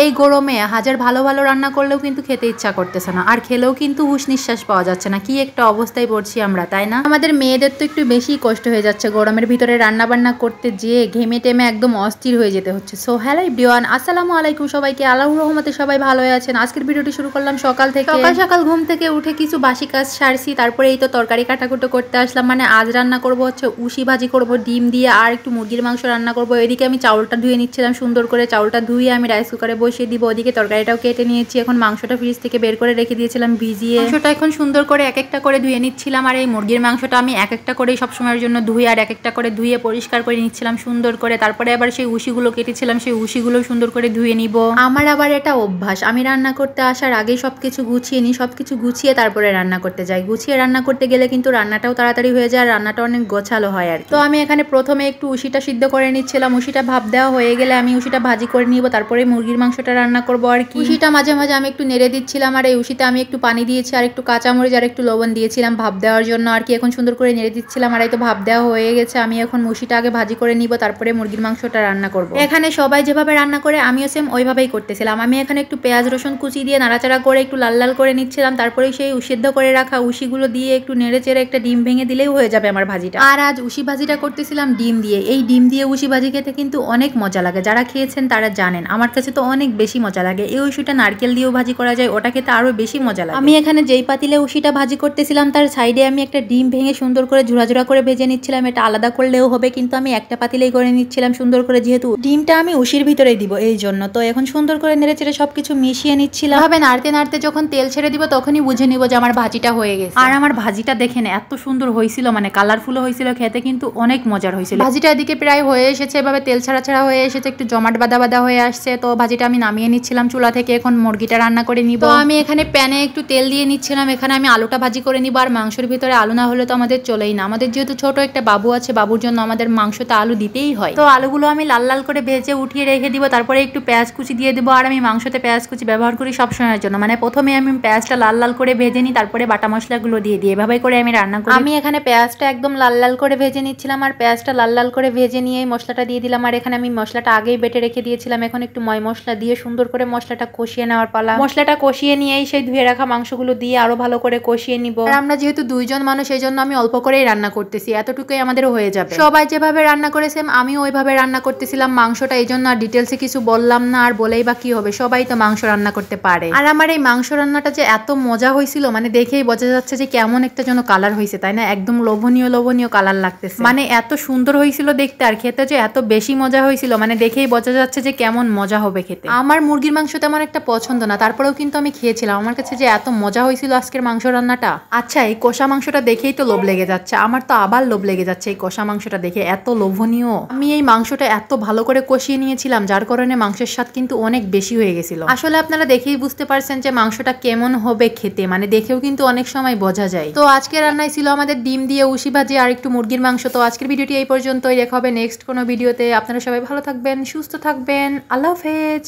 এই গরমে হাজার ভালো ভালো রান্না করলেও কিন্তু খেতে ইচ্ছা করতেছে না, আর খেলেও কিন্তু হুঁশ নিঃশ্বাস পাওয়া যাচ্ছে না। কি একটা অবস্থায় পড়ছি আমরা, তাই না? আমাদের মেয়েদের তো একটু বেশি কষ্ট হয়ে যাচ্ছে গরমের ভিতরে রান্না বান্না করতে, যেয়ে ঘেমে টেমে একদম অস্থির হয়ে যেতে হচ্ছে। সো হ্যালো এভরিওয়ান, আসসালামু আলাইকুম সবাইকে। আল্লাহর রহমতে সবাই ভালো আছেন। আজকের ভিডিওটি শুরু করলাম সকাল থেকে। সকাল সকাল ঘুম থেকে উঠে কিছু বাসি কাজ সারছি, তারপরে এই তো তরকারি কাটাকুটো করতে আসলাম। মানে আজ রান্না করব হচ্ছে উশি ভাজি করব ডিম দিয়ে, আর একটু মুরগির মাংস রান্না করব। এদিকে আমি চাউলটা ধুয়ে নিচ্ছিলাম সুন্দর করে। চাউলটা ধুয়ে আমি রাইস কুকারে বসিয়ে দিব। ওদিকে তরকারিটাও কেটে নিয়েছি। এখন মাংসটা ফ্রিজ থেকে বের করে রেখে দিয়েছিলাম ভিজিয়ে। মাংসটা এখন সুন্দর করে এক একটা করে ধুয়ে নিচ্ছিলাম। আর এই মুরগির মাংসটা আমি এক একটা করে সবসময়ের জন্য ধুয়ে আর এক একটা করে ধুয়ে পরিষ্কার করে নিচ্ছিলাম সুন্দর করে। তারপরে আবার সেই উশিগুলো কেটেছিলাম, সেই উশিগুলো সুন্দর করে ধুয়ে নিব। আমার আবার এটা অভ্যাস, আমি রান্না করতে আসার আগে সবকিছু গুছিয়ে নিই। সবকিছু গুছিয়ে তারপরে রান্না করতে যাই। গুছিয়ে রান্না করতে গেলে কিন্তু রান্নাটাও তাড়াতাড়ি হয়ে যায়, আর রান্নাটা অনেক গোছালো হয় আর। তো আমি এখানে প্রথমে একটু উশিটা সিদ্ধ করে নিচ্ছিলাম। উশিটা ভাপ দেওয়া হয়ে গেলে আমি উশিটা ভাজি করে নিব, তারপরে মুরগির মাংসটা রান্না করবো আর কি। উশিটা মাঝে মাঝে আমি একটু নেড়ে দিচ্ছিলাম, আর এই উশিতে আমি একটু পানি দিয়েছি আর একটু কাঁচামরিচ আর একটু লবণ দিয়েছিলাম ভাপ দেওয়ার জন্য আর কি। এখন সুন্দর করে নেড়ে দিচ্ছিলাম। আর এই তো ভাপ দেওয়া হয়ে গেছে। আমি এখন উশিটা আগে ভাজি করে নিব, তারপরে মুরগির মাংসটা রান্না করব। এখানে সবাই যেভাবে রান্না করে আমিও সেম ওইভাবেই করতেছিলাম। আমি এখানে একটু পেঁয়াজ রসুন কুচি দিয়ে নাড়াচাড়া করে একটু লাল লাল করে নিচ্ছিলাম। তারপরে সেই সিদ্ধ করে রাখা উশিগুলো দিয়ে একটু নেড়ে চেড়ে একটা ডিম ভেঙে দিলেই হয়ে যাবে আমার ভাজিটা। আর আজ উশি ভাজিটা করতেছিলাম ডিম দিয়ে। এই ডিম দিয়ে উশি ভাজি খেতে কিন্তু অনেক মজা লাগে, যারা খেয়েছেন তারা জানেন। আমার কাছে তো অনেক বেশি মজা লাগে। এই উশিটা নারকেল দিয়েও ভাজি করা যায়, ওটা খেতে আরো বেশি মজা লাগে। আমি এখানে যেই পাতিলে উশিটা ভাজি করতেছিলাম তার সাইডে আমি একটা ডিম ভেঙে সুন্দর করে ঝুরা ঝুরা করে ভেজে নিচ্ছিলাম। এটা আলাদা করলেও হবে, কিন্তু আমি একটা পাতিলেই করে নিচ্ছিলাম সুন্দর করে, যেহেতু ডিমটা আমি উশির ভিতরে দিব এই জন্য। তো এখন সুন্দর করে নেড়ে চেড়ে সবকিছু মিশিয়ে নিচ্ছিলাম। ভাবে নাড়তে নাড়তে যখন তেল ছেড়ে দিব তখনই বুঝে নিব যে আমার ভাজিটা হয়ে গেছে। আর আমার ভাজিটা দেখেন এত সুন্দর হয়েছিল, মানে কালারফুল হয়েছিল, খেতে কিন্তু অনেক মজার হয়েছিল। ভাজিটা এদিকে প্রায় হয়ে এসেছে, এভাবে তেল ছাড়া ছাড়া হয়ে এসেছে, একটু জমাট বাদা বাদা হয়ে আসছে। তো ভাজিটা আমি নামিয়ে নিচ্ছিলাম চুলা থেকে। এখন মুরগিটা রান্না করে নিব। তো আমি এখানে প্যানে একটু তেল দিয়ে নিচ্ছিলাম। এখানে আমি আলুটা ভাজি করে নিব। আর মাংসের ভিতরে আলু না হলে তো আমাদের চলেই না। আমাদের যেহেতু ছোট একটা বাবু আছে, বাবুর জন্য আমাদের মাংসতে আলু দিতেই হয়। তো আলুগুলো আমি লাল লাল করে ভেজে উঠিয়ে রেখে দিব। তারপরে একটু পেঁয়াজ কুচি দিয়ে দেবো। আর আমি মাংসতে পেঁয়াজ কুচি ব্যবহার করি সবসময়ের জন্য। মানে প্রথমে আমি পেঁয়াজটা লাল লাল করে ভেজে নিই, তারপরে বাটা মশলাগুলো দিয়ে দিই। এভাবে করে আমি রান্না করি। আমি এখানে পেঁয়াজটা একদম লাল লাল করে ভেজে নিচ্ছিলাম। আর পেঁয়াজটা লাল লাল করে ভেজে নিয়ে মশলাটা দিয়ে দিলাম। আর এখানে আমি মশলাটা আগেই বেটে রেখে দিয়েছিলাম। এখন একটু ময় মশলা দিয়ে সুন্দর করে মশলাটা কষিয়ে নেওয়ার পালা। মশলাটা কষিয়ে নিয়েই সেই ধুয়ে রাখা মাংসগুলো দিয়ে আরো ভালো করে কষিয়ে নিব। আর আমরা যেহেতু দুইজন মানুষ, এই জন্য আমি অল্প করেই রান্না করতেছি, এতটুকুই আমাদের হয়ে যাবে। সবাই যেভাবে রান্না করেছে আমিও ওইভাবে রান্না করতেছিলাম মাংসটা, এই জন্য আর ডিটেলসে কিছু বললাম না। আর বলেই বা কি হবে, সবাই তো মাংস রান্না করতে পারে। আর আমার এই মাংস রান্নাটা যে এত মজা হয়েছিল, মানে দেখেই বোঝা যাচ্ছে যে কেমন একটা যেন কালার হয়েছে, তাই না? একদম লোভনীয় লোভনীয় কালার লাগতেছে, মানে এত সুন্দর হয়েছিল দেখতে। আর খেতে যে এত বেশি মজা হয়েছিল, মানে দেখেই বোঝা যাচ্ছে যে কেমন মজা হবে খেতে। আমার মুরগির মাংস তেমন একটা পছন্দ না, তারপরেও কিন্তু আমি খেয়েছিলাম। আমার কাছে যে এত মজা হয়েছিল আজকের মাংস রান্নাটা। আচ্ছা, এই কষা মাংসটা দেখেই তো লোভ লেগে যাচ্ছে। আমার তো আবার লোভ লেগে যাচ্ছে এই কষা মাংসটা দেখে, এত লোভনীয়। আমি এই মাংসটা এত ভালো করে কষিয়ে নিয়েছিলাম, যার কারণে মাংসের স্বাদ কিন্তু অনেক বেশি হয়ে গেছিল। আসলে আপনারা দেখেই বুঝতে পারছেন যে মাংসটা কেমন হবে খেতে, মানে দেখেও কিন্তু অনেক সময় বোঝা যায়। তো আজকে রান্নায় ছিল আমাদের ডিম দিয়ে উশি ভাজি আর একটু মুরগির মাংস। তো আজকের ভিডিওটি এই পর্যন্তই। দেখা হবে নেক্সট কোনো ভিডিওতে। আপনারা সবাই ভালো থাকবেন, সুস্থ থাকবেন। আল্লাহ হাফেজ।